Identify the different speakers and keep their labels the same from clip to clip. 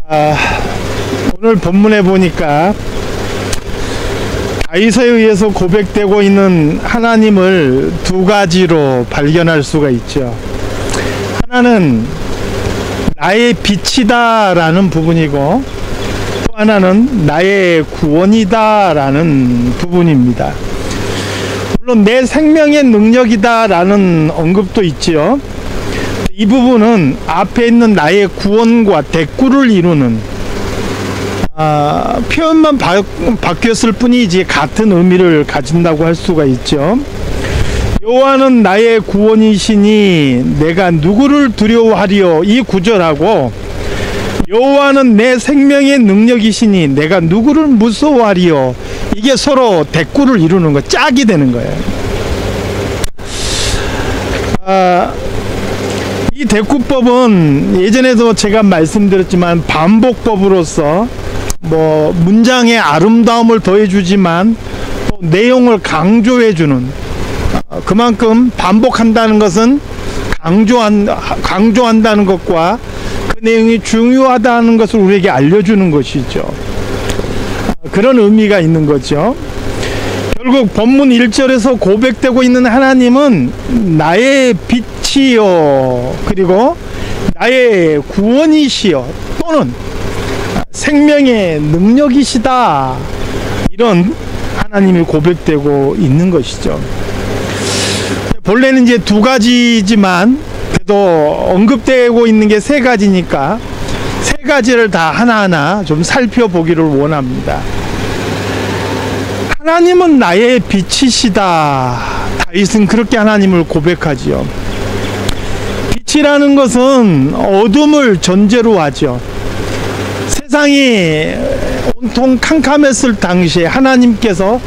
Speaker 1: 오늘 본문에 보니까 다윗에 의해서 고백되고 있는 하나님을 두 가지로 발견할 수가 있죠. 하나는 나의 빛이다 라는 부분이고, 또 하나는 나의 구원이다 라는 부분입니다. 물론 내 생명의 능력이다 라는 언급도 있지요. 이 부분은 앞에 있는 나의 구원과 대꾸를 이루는 표현만 바뀌었을 뿐이지 같은 의미를 가진다고 할 수가 있죠. 여호와는 나의 구원이시니 내가 누구를 두려워하리요, 이 구절하고 여호와는 내 생명의 능력이시니 내가 누구를 무서워하리요, 이게 서로 대꾸를 이루는 거, 짝이 되는 거예요. 이 대꾸법은 예전에도 제가 말씀드렸지만 반복법으로서 문장의 아름다움을 더해주지만 또 내용을 강조해주는, 그만큼 반복한다는 것은 강조한다는 것과 그 내용이 중요하다는 것을 우리에게 알려주는 것이죠. 그런 의미가 있는 거죠. 결국 본문 1절에서 고백되고 있는 하나님은 나의 빛이요, 그리고 나의 구원이시요, 또는 생명의 능력이시다, 이런 하나님이 고백되고 있는 것이죠. 본래는 이제 두 가지지만 그래도 언급되고 있는 게 세 가지니까 세 가지를 다 하나하나 좀 살펴보기를 원합니다. 하나님은 나의 빛이시다. 다윗은 그렇게 하나님을 고백하지요. 빛이라는 것은 어둠을 전제로 하죠. 세상이 온통 캄캄했을 당시에 하나님께서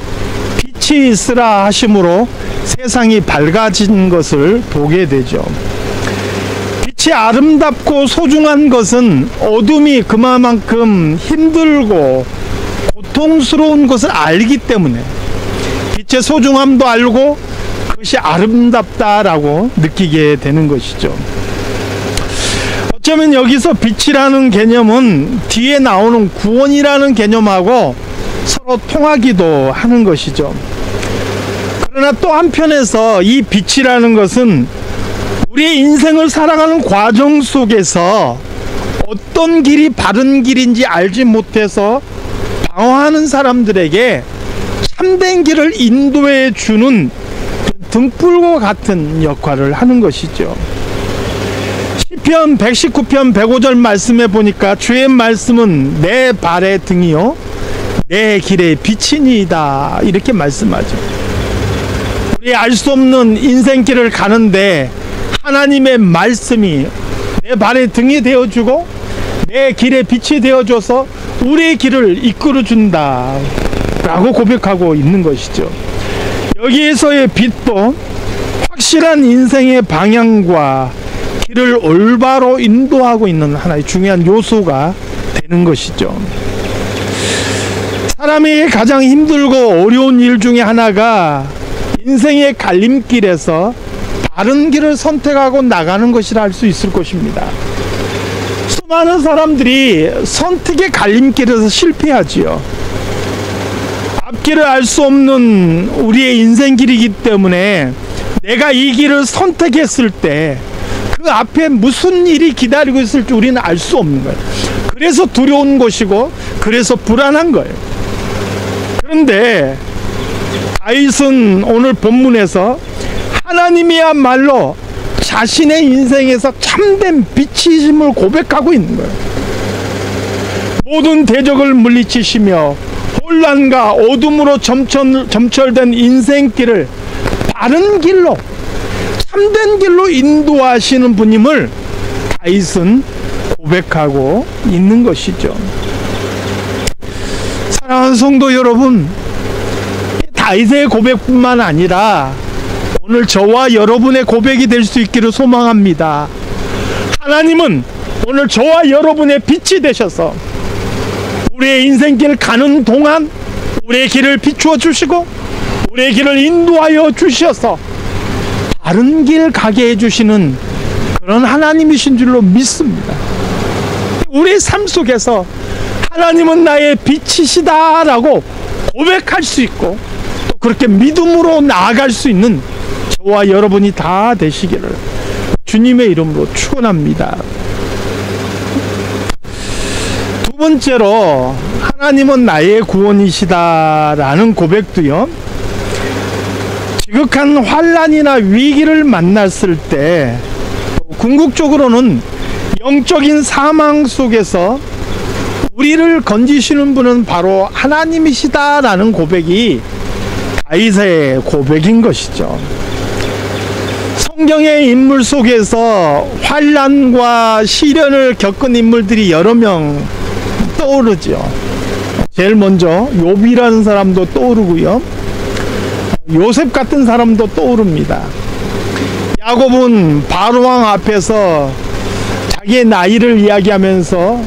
Speaker 1: 빛이 있으라 하심으로 세상이 밝아진 것을 보게 되죠. 빛이 아름답고 소중한 것은 어둠이 그만큼 힘들고 고통스러운 것을 알기 때문에 빛의 소중함도 알고 그것이 아름답다라고 느끼게 되는 것이죠. 어쩌면 여기서 빛이라는 개념은 뒤에 나오는 구원이라는 개념하고 서로 통하기도 하는 것이죠. 그러나 또 한편에서 이 빛이라는 것은 우리의 인생을 살아가는 과정 속에서 어떤 길이 바른 길인지 알지 못해서 방황하는 사람들에게 참된 길을 인도해 주는 등불과 같은 역할을 하는 것이죠. 시편 119편 105절 말씀에 보니까 주의 말씀은 내 발의 등이요 내 길의 빛이니이다, 이렇게 말씀하죠. 우리 알 수 없는 인생길을 가는데 하나님의 말씀이 내 발의 등이 되어주고 내 길의 빛이 되어줘서 우리의 길을 이끌어준다 라고 고백하고 있는 것이죠. 여기에서의 빛도 확실한 인생의 방향과 길을 올바로 인도하고 있는 하나의 중요한 요소가 되는 것이죠. 사람에게 가장 힘들고 어려운 일 중에 하나가 인생의 갈림길에서 바른 길을 선택하고 나가는 것이라 할 수 있을 것입니다. 수많은 사람들이 선택의 갈림길에서 실패하지요. 앞길을 알 수 없는 우리의 인생길이기 때문에 내가 이 길을 선택했을 때 그 앞에 무슨 일이 기다리고 있을지 우리는 알 수 없는 거예요. 그래서 두려운 것이고 그래서 불안한 거예요. 그런데 다윗은 오늘 본문에서 하나님이야말로 자신의 인생에서 참된 빛이심을 고백하고 있는 거예요. 모든 대적을 물리치시며 혼란과 어둠으로 점철된 인생길을 바른 길로, 참된 길로 인도하시는 분임을 다윗은 고백하고 있는 것이죠. 사랑하는 성도 여러분, 다윗의 고백뿐만 아니라 오늘 저와 여러분의 고백이 될 수 있기를 소망합니다. 하나님은 오늘 저와 여러분의 빛이 되셔서 우리의 인생길 가는 동안 우리의 길을 비추어 주시고 우리의 길을 인도하여 주셔서 바른 길 가게 해주시는 그런 하나님이신 줄로 믿습니다. 우리 삶 속에서 하나님은 나의 빛이시다 라고 고백할 수 있고 또 그렇게 믿음으로 나아갈 수 있는 저와 여러분이 다 되시기를 주님의 이름으로 축원합니다. 두 번째로 하나님은 나의 구원이시다라는 고백도요, 지극한 환난이나 위기를 만났을 때 궁극적으로는 영적인 사망 속에서 우리를 건지시는 분은 바로 하나님이시다라는 고백이 다윗의 고백인 것이죠. 성경의 인물 속에서 환난과 시련을 겪은 인물들이 여러 명 떠오르죠. 제일 먼저 욥이라는 사람도 떠오르고요, 요셉 같은 사람도 떠오릅니다. 야곱은 바로왕 앞에서 자기의 나이를 이야기하면서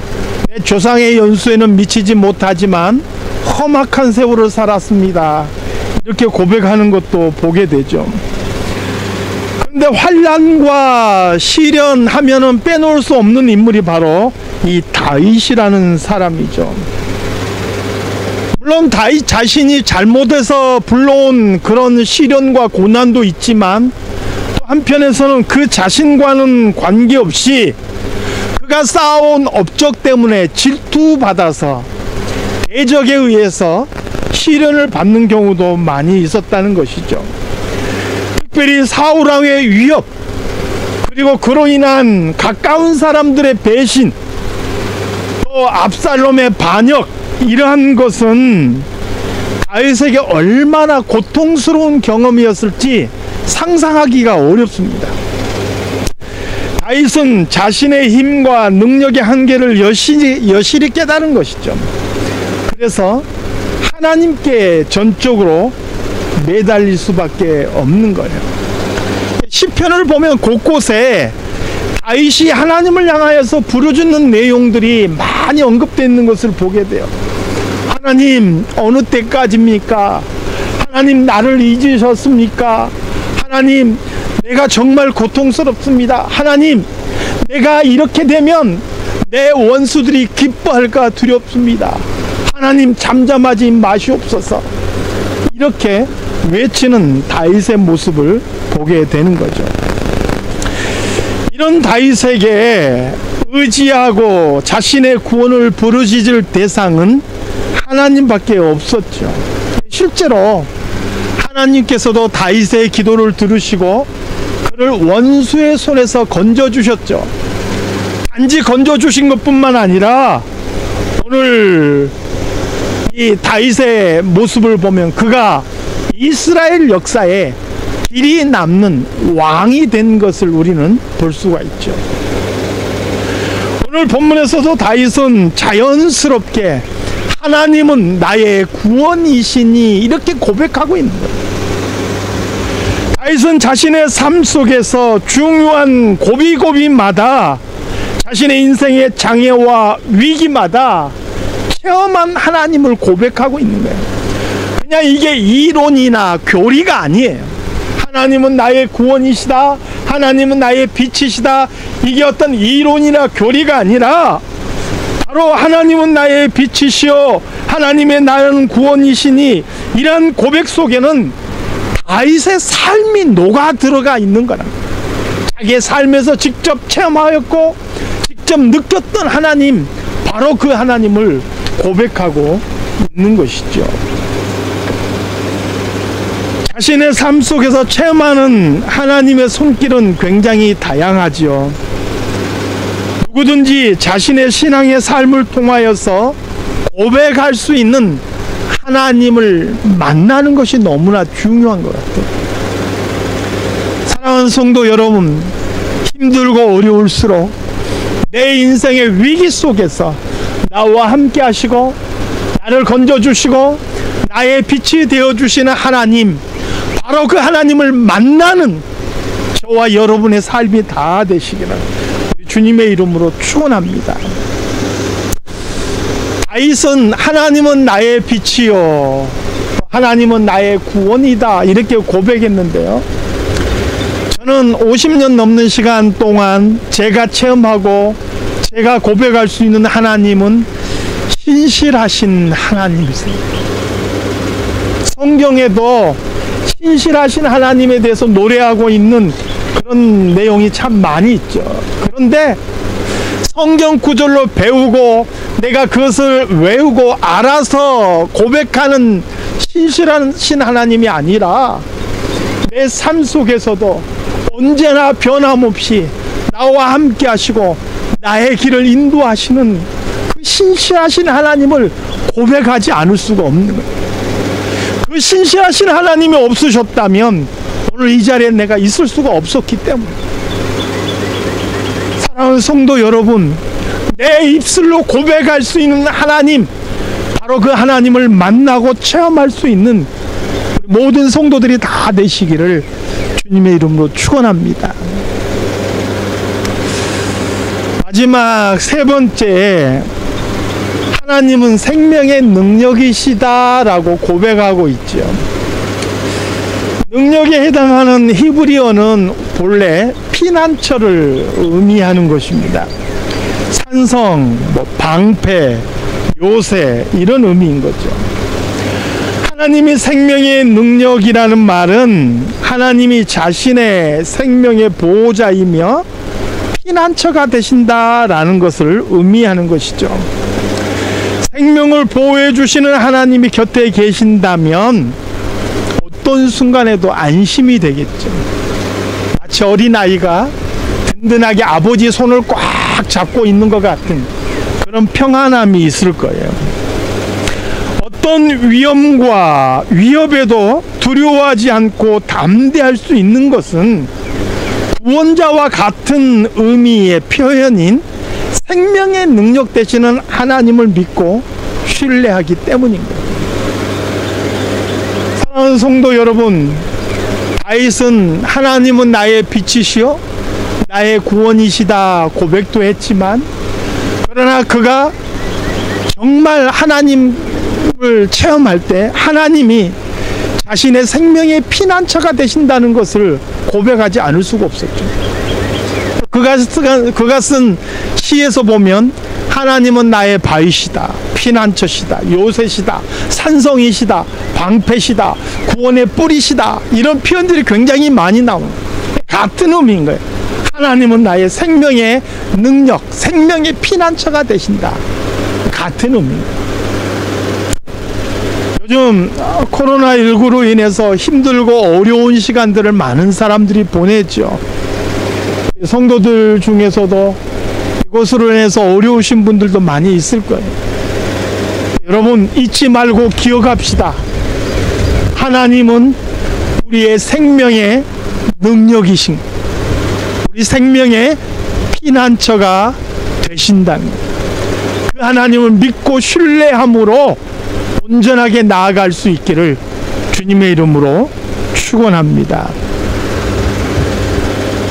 Speaker 1: 내 조상의 연수에는 미치지 못하지만 험악한 세월을 살았습니다, 이렇게 고백하는 것도 보게 되죠. 그런데 환난과 시련 하면은 빼놓을 수 없는 인물이 바로 이 다윗이라는 사람이죠. 물론 다윗 자신이 잘못해서 불러온 그런 시련과 고난도 있지만 또 한편에서는 그 자신과는 관계없이 그가 쌓아온 업적 때문에 질투받아서 대적에 의해서 시련을 받는 경우도 많이 있었다는 것이죠. 특별히 사울왕의 위협, 그리고 그로 인한 가까운 사람들의 배신, 또 압살롬의 반역, 이러한 것은 다윗에게 얼마나 고통스러운 경험이었을지 상상하기가 어렵습니다. 다윗은 자신의 힘과 능력의 한계를 여실히 깨달은 것이죠. 그래서 하나님께 전적으로 매달릴 수밖에 없는 거예요. 시편을 보면 곳곳에 다윗이 하나님을 향하여서 부르짖는 내용들이 많이 언급되어 있는 것을 보게 돼요. 하나님, 어느 때까지입니까? 하나님, 나를 잊으셨습니까? 하나님, 내가 정말 고통스럽습니다. 하나님, 내가 이렇게 되면 내 원수들이 기뻐할까 두렵습니다. 하나님, 잠잠하지 마시옵소서. 이렇게 외치는 다윗의 모습을 보게 되는 거죠. 이런 다윗에게 의지하고 자신의 구원을 부르짖을 대상은 하나님밖에 없었죠. 실제로 하나님께서도 다윗의 기도를 들으시고 그를 원수의 손에서 건져주셨죠. 단지 건져주신 것뿐만 아니라 오늘 이 다윗의 모습을 보면 그가 이스라엘 역사에 길이 남는 왕이 된 것을 우리는 볼 수가 있죠. 오늘 본문에서도 다윗은 자연스럽게 하나님은 나의 구원이시니 이렇게 고백하고 있는 거예요. 다윗은 자신의 삶 속에서 중요한 고비고비마다 자신의 인생의 장애와 위기마다 체험한 하나님을 고백하고 있는 거예요. 그냥 이게 이론이나 교리가 아니에요. 하나님은 나의 구원이시다, 하나님은 나의 빛이시다, 이게 어떤 이론이나 교리가 아니라 바로 하나님은 나의 빛이시오, 하나님의 나는 구원이시니, 이러한 고백 속에는 다윗의 삶이 녹아 들어가 있는 거라. 자기의 삶에서 직접 체험하였고 직접 느꼈던 하나님, 바로 그 하나님을 고백하고 있는 것이죠. 자신의 삶 속에서 체험하는 하나님의 손길은 굉장히 다양하지요. 누구든지 자신의 신앙의 삶을 통하여서 고백할 수 있는 하나님을 만나는 것이 너무나 중요한 것 같아요. 사랑하는 성도 여러분, 힘들고 어려울수록 내 인생의 위기 속에서 나와 함께 하시고 나를 건져주시고 나의 빛이 되어주시는 하나님, 바로 그 하나님을 만나는 저와 여러분의 삶이 다 되시기를 주님의 이름으로 축원합니다. 다윗은 하나님은 나의 빛이요, 하나님은 나의 구원이다, 이렇게 고백했는데요. 저는 50년 넘는 시간 동안 제가 체험하고 제가 고백할 수 있는 하나님은 신실하신 하나님이세요. 성경에도 신실하신 하나님에 대해서 노래하고 있는 그런 내용이 참 많이 있죠. 그런데 성경 구절로 배우고 내가 그것을 외우고 알아서 고백하는 신실하신 하나님이 아니라 내 삶 속에서도 언제나 변함없이 나와 함께 하시고 나의 길을 인도하시는 그 신실하신 하나님을 고백하지 않을 수가 없는 거예요. 그 신실하신 하나님이 없으셨다면 오늘 이 자리에 내가 있을 수가 없었기 때문에. 사랑하는 성도 여러분, 내 입술로 고백할 수 있는 하나님, 바로 그 하나님을 만나고 체험할 수 있는 모든 성도들이 다 되시기를 주님의 이름으로 축원합니다. 마지막 세 번째, 하나님은 생명의 능력이시다라고 고백하고 있죠. 능력에 해당하는 히브리어는 본래 피난처를 의미하는 것입니다. 산성, 방패, 요새 이런 의미인 거죠. 하나님이 생명의 능력이라는 말은 하나님이 자신의 생명의 보호자이며 피난처가 되신다라는 것을 의미하는 것이죠. 생명을 보호해 주시는 하나님이 곁에 계신다면 어떤 순간에도 안심이 되겠죠. 마치 어린아이가 든든하게 아버지 손을 꽉 잡고 있는 것 같은 그런 평안함이 있을 거예요. 어떤 위험과 위협에도 두려워하지 않고 담대할 수 있는 것은 구원자와 같은 의미의 표현인 생명의 능력 되시는 하나님을 믿고 신뢰하기 때문인 거예요. 사랑하는 성도 여러분, 다윗은 하나님은 나의 빛이시요 나의 구원이시다 고백도 했지만, 그러나 그가 정말 하나님을 체험할 때 하나님이 자신의 생명의 피난처가 되신다는 것을 고백하지 않을 수가 없었죠. 그가 쓴 시에서 보면 하나님은 나의 바위시다, 피난처시다, 요새시다, 산성이시다, 방패시다, 구원의 뿌리시다, 이런 표현들이 굉장히 많이 나옵니다. 같은 의미인 거예요. 하나님은 나의 생명의 능력, 생명의 피난처가 되신다. 같은 의미입니다. 요즘 코로나19로 인해서 힘들고 어려운 시간들을 많은 사람들이 보냈죠. 성도들 중에서도 이것으로 인해서 어려우신 분들도 많이 있을 거예요. 여러분, 잊지 말고 기억합시다. 하나님은 우리의 생명의 능력이신, 우리 생명의 피난처가 되신다는 거예요. 그 하나님을 믿고 신뢰함으로 온전하게 나아갈 수 있기를 주님의 이름으로 축원합니다.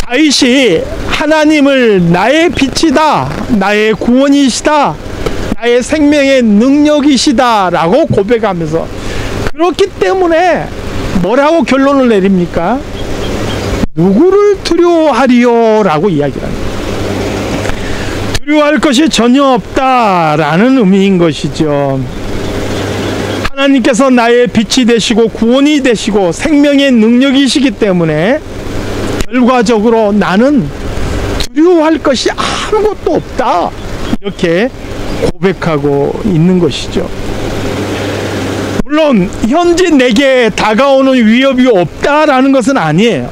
Speaker 1: 다윗이 하나님을 나의 빛이다, 나의 구원이시다, 나의 생명의 능력이시다 라고 고백하면서, 그렇기 때문에 뭐라고 결론을 내립니까? 누구를 두려워하리요? 라고 이야기를 합니다. 두려워할 것이 전혀 없다라는 의미인 것이죠. 하나님께서 나의 빛이 되시고 구원이 되시고 생명의 능력이시기 때문에 결과적으로 나는 두려워할 것이 아무것도 없다, 이렇게 고백하고 있는 것이죠. 물론 현재 내게 다가오는 위협이 없다라는 것은 아니에요.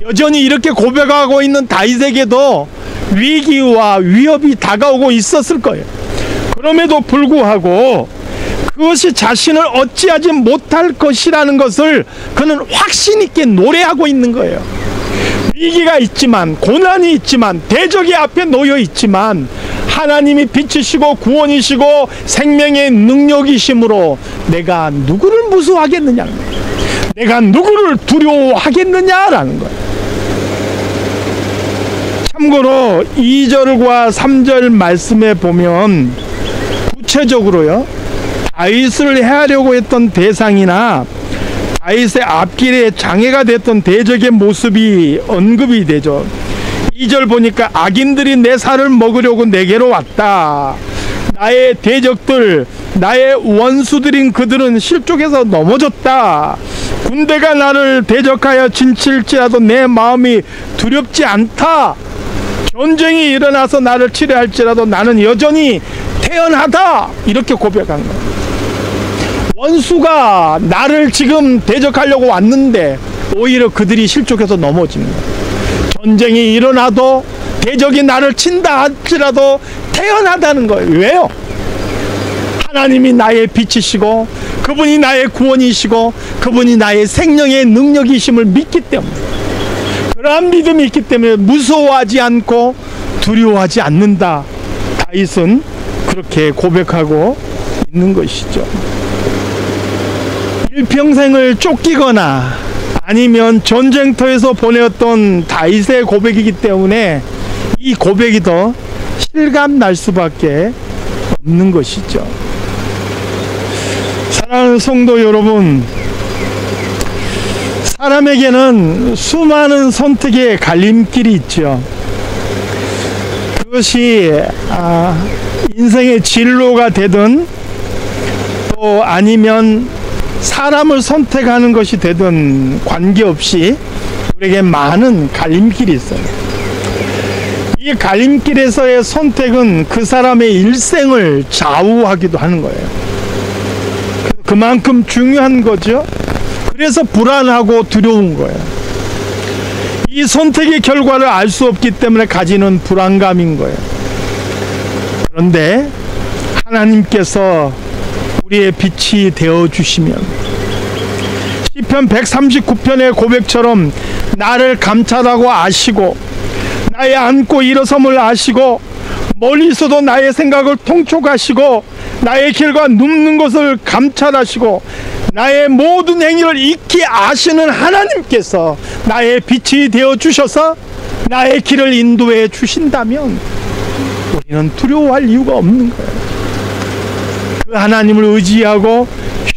Speaker 1: 여전히 이렇게 고백하고 있는 다윗에게도 위기와 위협이 다가오고 있었을 거예요. 그럼에도 불구하고 그것이 자신을 어찌하지 못할 것이라는 것을 그는 확신 있게 노래하고 있는 거예요. 위기가 있지만, 고난이 있지만, 대적이 앞에 놓여 있지만 하나님이 빛이시고 구원이시고 생명의 능력이심으로 내가 누구를 무수하겠느냐, 내가 누구를 두려워하겠느냐라는 거예요. 참고로 2절과 3절 말씀에 보면 구체적으로요, 다윗을 해하려고 했던 대상이나 다윗의 앞길에 장애가 됐던 대적의 모습이 언급이 되죠. 2절 보니까 악인들이 내 살을 먹으려고 내게로 왔다. 나의 대적들, 나의 원수들인 그들은 실족해서 넘어졌다. 군대가 나를 대적하여 진칠지라도 내 마음이 두렵지 않다. 전쟁이 일어나서 나를 치료할지라도 나는 여전히 태연하다. 이렇게 고백한 거예요. 원수가 나를 지금 대적하려고 왔는데 오히려 그들이 실족해서 넘어지는 거예요. 전쟁이 일어나도 대적이 나를 친다 할지라도 태연하다는 거예요. 왜요? 하나님이 나의 빛이시고 그분이 나의 구원이시고 그분이 나의 생명의 능력이심을 믿기 때문에, 그러한 믿음이 있기 때문에 무서워하지 않고 두려워하지 않는다. 다윗은 그렇게 고백하고 있는 것이죠. 일평생을 쫓기거나 아니면 전쟁터에서 보내었던 다윗의 고백이기 때문에 이 고백이 더 실감 날 수밖에 없는 것이죠. 사랑하는 성도 여러분, 사람에게는 수많은 선택의 갈림길이 있죠. 그것이 인생의 진로가 되든 또 아니면 사람을 선택하는 것이 되든 관계없이 우리에게 많은 갈림길이 있어요. 이 갈림길에서의 선택은 그 사람의 일생을 좌우하기도 하는 거예요. 그만큼 중요한 거죠. 그래서 불안하고 두려운 거예요. 이 선택의 결과를 알 수 없기 때문에 가지는 불안감인 거예요. 그런데 하나님께서 우리의 빛이 되어주시면 시편 139편의 고백처럼 나를 감찰하고 아시고 나의 앉고 일어섬을 아시고 멀리서도 나의 생각을 통촉하시고 나의 길과 눕는 것을 감찰하시고 나의 모든 행위를 익히 아시는 하나님께서 나의 빛이 되어주셔서 나의 길을 인도해 주신다면 우리는 두려워할 이유가 없는 거예요. 그 하나님을 의지하고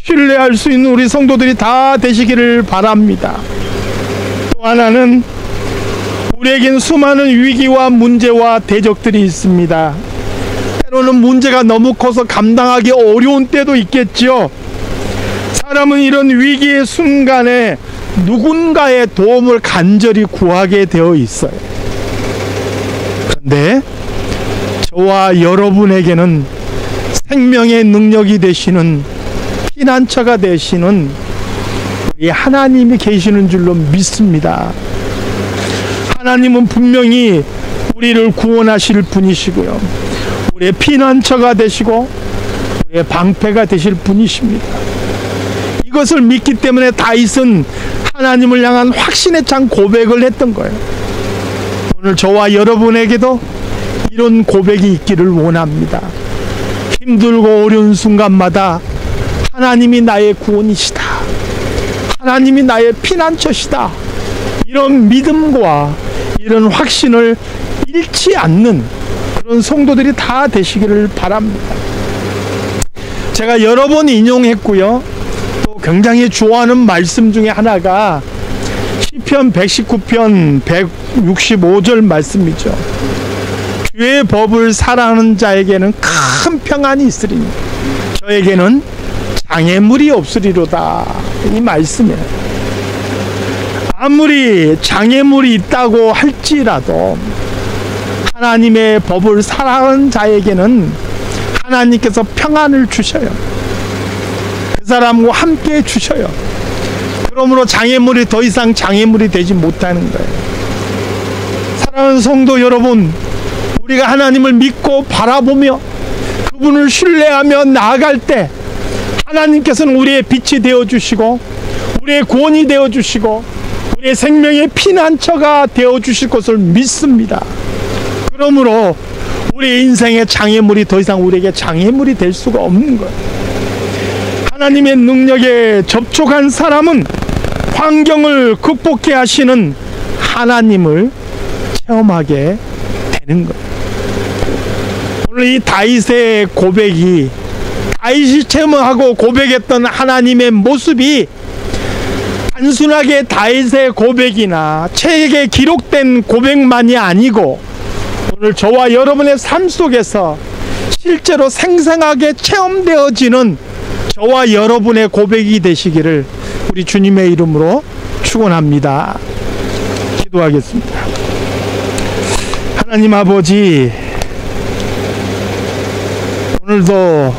Speaker 1: 신뢰할 수 있는 우리 성도들이 다 되시기를 바랍니다. 또 하나는 우리에겐 수많은 위기와 문제와 대적들이 있습니다. 때로는 문제가 너무 커서 감당하기 어려운 때도 있겠죠. 사람은 이런 위기의 순간에 누군가의 도움을 간절히 구하게 되어 있어요. 그런데 저와 여러분에게는 생명의 능력이 되시는 피난처가 되시는 우리 하나님이 계시는 줄로 믿습니다. 하나님은 분명히 우리를 구원하실 분이시고요, 우리의 피난처가 되시고 우리의 방패가 되실 분이십니다. 이것을 믿기 때문에 다윗은 하나님을 향한 확신에 찬 고백을 했던 거예요. 오늘 저와 여러분에게도 이런 고백이 있기를 원합니다. 힘들고 어려운 순간마다 하나님이 나의 구원이시다, 하나님이 나의 피난처시다, 이런 믿음과 이런 확신을 잃지 않는 그런 성도들이 다 되시기를 바랍니다. 제가 여러 번 인용했고요, 또 굉장히 좋아하는 말씀 중에 하나가 시편 119편 165절 말씀이죠. 주의 법을 사랑하는 자에게는 큰 평안이 있으리니 저에게는 장애물이 없으리로다. 이 말씀이에요. 아무리 장애물이 있다고 할지라도 하나님의 법을 사랑하는 자에게는 하나님께서 평안을 주셔요. 그 사람과 함께 주셔요. 그러므로 장애물이 더 이상 장애물이 되지 못하는 거예요. 사랑하는 성도 여러분, 우리가 하나님을 믿고 바라보며 그분을 신뢰하며 나아갈 때 하나님께서는 우리의 빛이 되어주시고 우리의 구원이 되어주시고 우리의 생명의 피난처가 되어주실 것을 믿습니다. 그러므로 우리 인생의 장애물이 더 이상 우리에게 장애물이 될 수가 없는 거예요. 하나님의 능력에 접촉한 사람은 환경을 극복해 하시는 하나님을 체험하게 되는 거예요. 오늘 이 다윗의 고백이, 다윗이 체험하고 고백했던 하나님의 모습이 단순하게 다윗의 고백이나 책에 기록된 고백만이 아니고 오늘 저와 여러분의 삶 속에서 실제로 생생하게 체험되어지는 저와 여러분의 고백이 되시기를 우리 주님의 이름으로 축원합니다. 기도하겠습니다. 하나님 아버지, 오늘도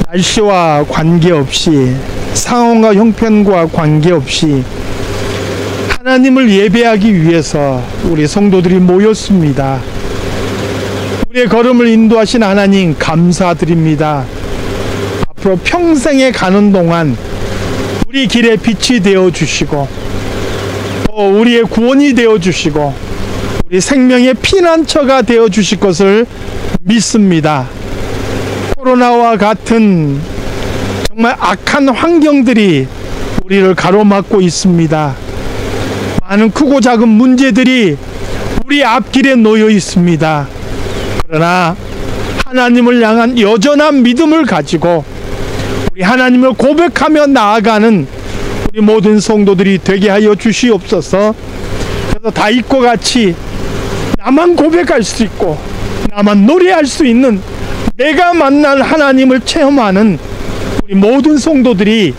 Speaker 1: 날씨와 관계없이, 상황과 형편과 관계없이 하나님을 예배하기 위해서 우리 성도들이 모였습니다. 우리의 걸음을 인도하신 하나님 감사드립니다. 앞으로 평생에 가는 동안 우리 길에 빛이 되어 주시고 또 우리의 구원이 되어 주시고 우리 생명의 피난처가 되어 주실 것을 믿습니다. 코로나와 같은 정말 악한 환경들이 우리를 가로막고 있습니다. 많은 크고 작은 문제들이 우리 앞길에 놓여 있습니다. 그러나 하나님을 향한 여전한 믿음을 가지고 우리 하나님을 고백하며 나아가는 우리 모든 성도들이 되게 하여 주시옵소서. 그래서 다윗과 같이 나만 고백할 수 있고 나만 노래할 수 있는 내가 만난 하나님을 체험하는 우리 모든 성도들이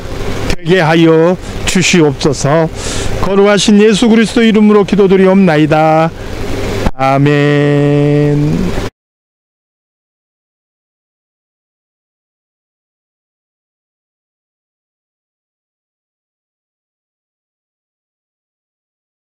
Speaker 1: 되게 하여 주시옵소서. 거룩하신 예수 그리스도 이름으로 기도드리옵나이다. 아멘.